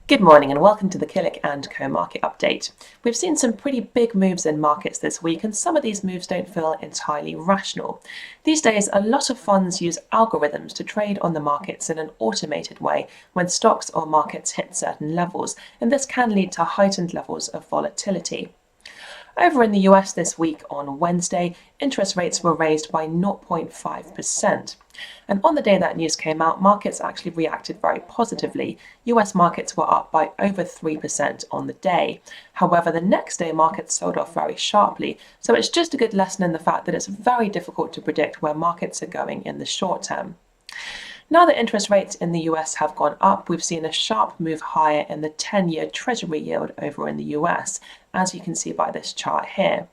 Good morning and welcome to the Killik and Co market update. We've seen some pretty big moves in markets this week, and some of these moves don't feel entirely rational. These days, a lot of funds use algorithms to trade on the markets in an automated way when stocks or markets hit certain levels, and this can lead to heightened levels of volatility. Over in the US this week on Wednesday, interest rates were raised by 0.5%. And on the day that news came out, markets actually reacted very positively. US markets were up by over 3% on the day. However, the next day markets sold off very sharply. So it's just a good lesson in the fact that it's very difficult to predict where markets are going in the short term. Now that interest rates in the US have gone up, we've seen a sharp move higher in the 10-year Treasury yield over in the US, as you can see by this chart here.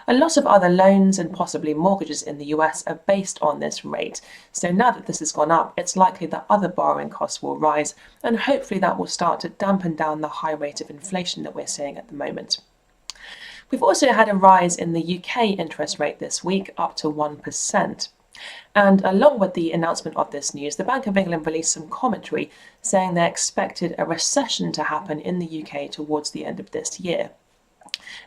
A lot of other loans and possibly mortgages in the US are based on this rate. So now that this has gone up, it's likely that other borrowing costs will rise, and hopefully that will start to dampen down the high rate of inflation that we're seeing at the moment. We've also had a rise in the UK interest rate this week, up to 1%. And along with the announcement of this news, the Bank of England released some commentary saying they expected a recession to happen in the UK towards the end of this year.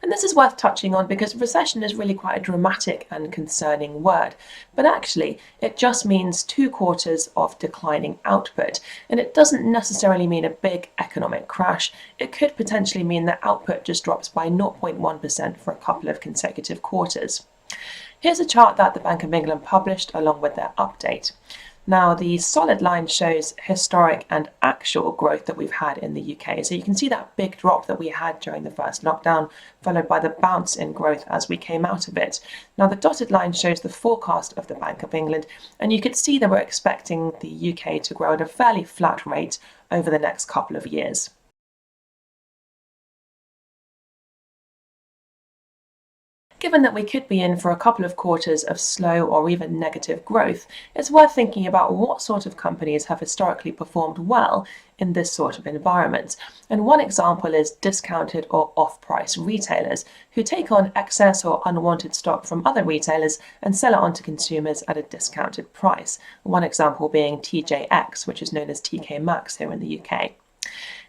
And this is worth touching on because recession is really quite a dramatic and concerning word. But actually, it just means 2 quarters of declining output. And it doesn't necessarily mean a big economic crash. It could potentially mean that output just drops by 0.1% for a couple of consecutive quarters. Here's a chart that the Bank of England published along with their update. Now, the solid line shows historic and actual growth that we've had in the UK. So you can see that big drop that we had during the first lockdown, followed by the bounce in growth as we came out of it. Now, the dotted line shows the forecast of the Bank of England, and you could see that we're expecting the UK to grow at a fairly flat rate over the next couple of years. Given that we could be in for a couple of quarters of slow or even negative growth, it's worth thinking about what sort of companies have historically performed well in this sort of environment. And one example is discounted or off-price retailers who take on excess or unwanted stock from other retailers and sell it on to consumers at a discounted price. One example being TJX, which is known as TK Maxx here in the UK.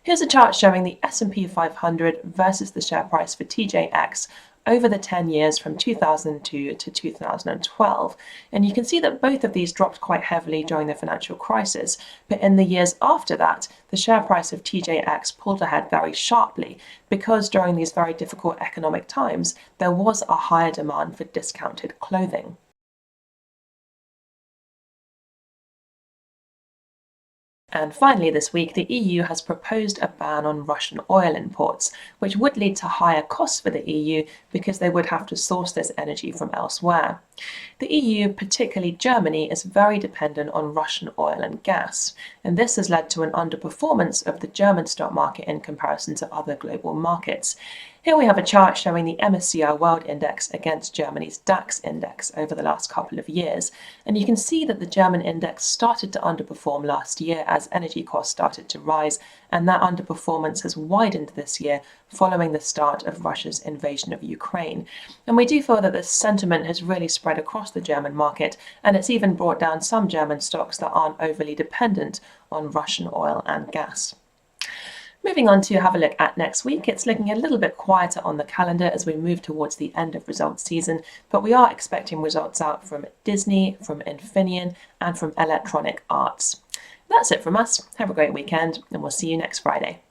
Here's a chart showing the S&P 500 versus the share price for TJX over the 10 years from 2002 to 2012. And you can see that both of these dropped quite heavily during the financial crisis, but in the years after that, the share price of TJX pulled ahead very sharply because during these very difficult economic times, there was a higher demand for discounted clothing. And finally this week, the EU has proposed a ban on Russian oil imports, which would lead to higher costs for the EU because they would have to source this energy from elsewhere. The EU, particularly Germany, is very dependent on Russian oil and gas, and this has led to an underperformance of the German stock market in comparison to other global markets. Here we have a chart showing the MSCI World Index against Germany's DAX index over the last couple of years. And you can see that the German index started to underperform last year as energy costs started to rise, and that underperformance has widened this year following the start of Russia's invasion of Ukraine. And we do feel that this sentiment has really spread across the German market, and it's even brought down some German stocks that aren't overly dependent on Russian oil and gas. Moving on to have a look at next week, it's looking a little bit quieter on the calendar as we move towards the end of results season, but we are expecting results out from Disney, from Infineon, and from Electronic Arts. That's it from us. Have a great weekend, and we'll see you next Friday.